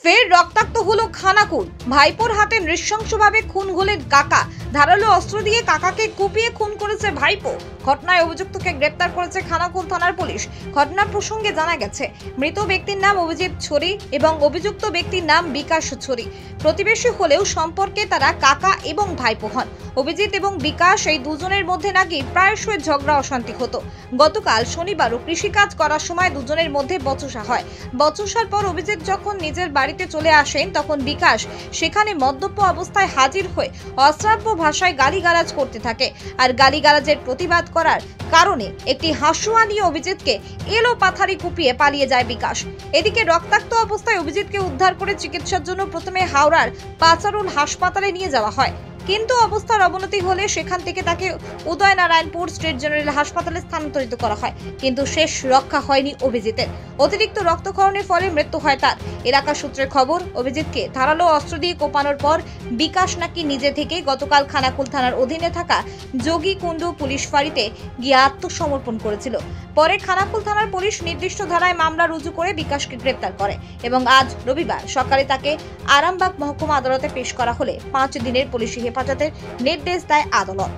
ফের রক্তাক্ত হলো খানাকুল। ভাইপোর হাতে নৃশংসভাবে খুন হলেন কাকা। ধারালো অস্ত্র দিয়ে কাকাকে কুপিয়ে খুন করেছে ভাইপো। ঘটনায় অভিযুক্তকে গ্রেপ্তার করেছে খানাকুল থানার পুলিশ। ঘটনা প্রসঙ্গে জানা গেছে, মৃত ব্যক্তির নাম অভিজিৎ ছড়ি এবং অভিযুক্ত ব্যক্তির নাম বিকাশ ছড়ি। প্রতিবেশী হলেও সম্পর্কে তারা কাকা এবং ভাইপো হন। অভিজিৎ এবং বিকাশ এই দুজনের মধ্যে নাকি প্রায়শই ঝগড়া অশান্তি হতো। গতকাল শনিবারও কৃষিকাজ করার সময় দুজনের মধ্যে বচসা হয়। বচসার পর অভিজিৎ যখন নিজের বাড়িতে চলে আসেন, তখন বিকাশ সেখানে মদ্যপ অবস্থায় হাজির হয়ে অশ্রাব্য ভাষায় গালিগালাজ করতে থাকে। আর গালিগালাজের প্রতিবাদ করার কারণে একটি হাসুয়া নিয়ে অভিজিৎকে এলো পাথারি কুপিয়ে পালিয়ে যায় বিকাশ। এদিকে রক্তাক্ত অবস্থায় অভিজিৎকে উদ্ধার করে চিকিৎসার জন্য প্রথমে হাওড়ার পাচারুল হাসপাতালে নিয়ে যাওয়া হয়, কিন্তু অবস্থার অবনতি হলে সেখান থেকে তাকে উদয়নারায়ণপুর স্টেট জেনারেল হাসপাতালে স্থানান্তরিত করা হয়, কিন্তু শেষ রক্ষা হয়নি অভিজিতের। অতিরিক্ত রক্তক্ষরণের ফলে মৃত্যু হয় তার। এলাকা সূত্রে খবর, অভিজিৎকে ধারালো অস্ত্র দিয়ে কোপানোর পর বিকাশ নাকি নিজে থেকে গতকাল খানাকুল থানার অধীনে থাকা যোগীকুণ্ডু পুলিশ ফাঁড়িতে গিয়ে আত্মসমর্পণ করেছিল। পরে খানাকুল থানার পুলিশ নির্দিষ্ট ধারায় মামলা রুজু করে বিকাশকে গ্রেপ্তার করে এবং আজ রবিবার সকালে তাকে আরামবাগ মহকুমা আদালতে পেশ করা হলে 5 দিনের পুলিশি হেফাজতের নির্দেশ দেয় আদালত।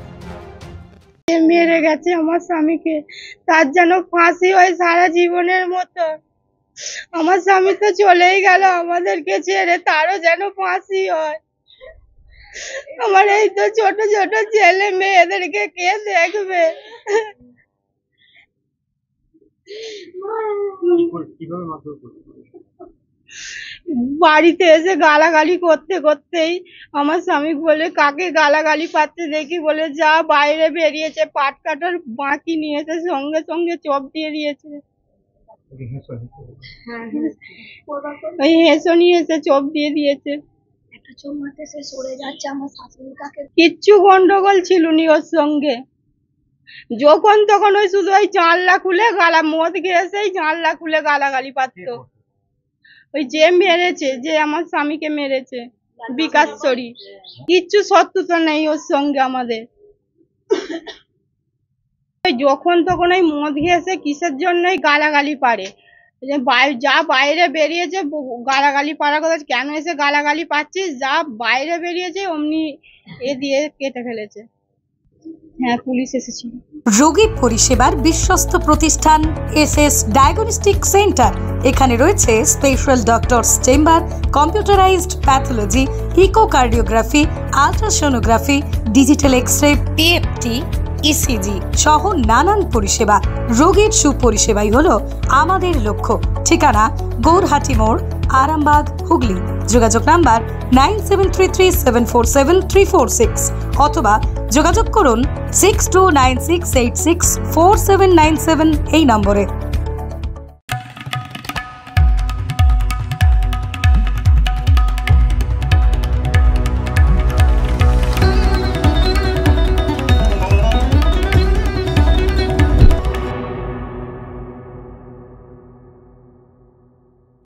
মেরে গেছে আমার স্বামীকে, তার যেন ফাঁসি হয় সারা জীবনের মতো। আমার স্বামী তো চলেই গেল আমাদেরকে ছেড়ে, তারও যেন ফাঁসি হয়। আমার এই তো ছোট ছোট ছেলে মেয়েদেরকে কে দেখবে? বাড়িতে এসে গালাগালি করতে করতেই আমার স্বামী বলে, কাকে গালাগালি পাচ্ছে দেখি, বলে যা বাইরে বেরিয়েছে, পাট কাটার বাঁকি নিয়েছে, সঙ্গে সঙ্গে চোপ দিয়ে দিয়েছে। ওই হেসো নিয়ে এসে চোপ দিয়ে দিয়েছে। কিচ্ছু গন্ডগোল ছিল নি ওর সঙ্গে। যখন তখন ওই শুধু ওই জানলা খুলে মদ খেয়েছেই জানলা খুলে গালাগালি পারতো। ওই যে মেরেছে, যে আমার স্বামীকে মেরেছে, বিকাশ ছড়ি, কিচ্ছু শত্রুতা নেই ওর সঙ্গে আমাদের। যখন তখন ওই মদ খেয়েছে কিসের জন্যই গালাগালি পারে, যা বাইরে বেরিয়েছে গালাগালি পাড়ার কথা, কেন এসে গালাগালি পাচ্ছিস, যা বাইরে বেরিয়েছে অমনি এ দিয়ে কেটে ফেলেছে। হ্যাঁ, পুলিশ এসেছিল। রোগী পরিষেবার বিশ্বস্ত প্রতিষ্ঠান এসএস ডায়াগনস্টিক সেন্টার। এখানে রয়েছে special doctors chamber, computerised pathology, echocardiography, ultrasonography, digital x-ray, PFT, ECG সহ নানান পরিষেবা। রোগীর সুপরিষেবাই হলো আমাদের লক্ষ্য। ঠিকানা গৌরহাটি মোড়, আরামবাগ, হুগলি। যোগাযোগ নাম্বার 9733747346 অথবা যোগাযোগ করুন 6296864797 এই নম্বরে।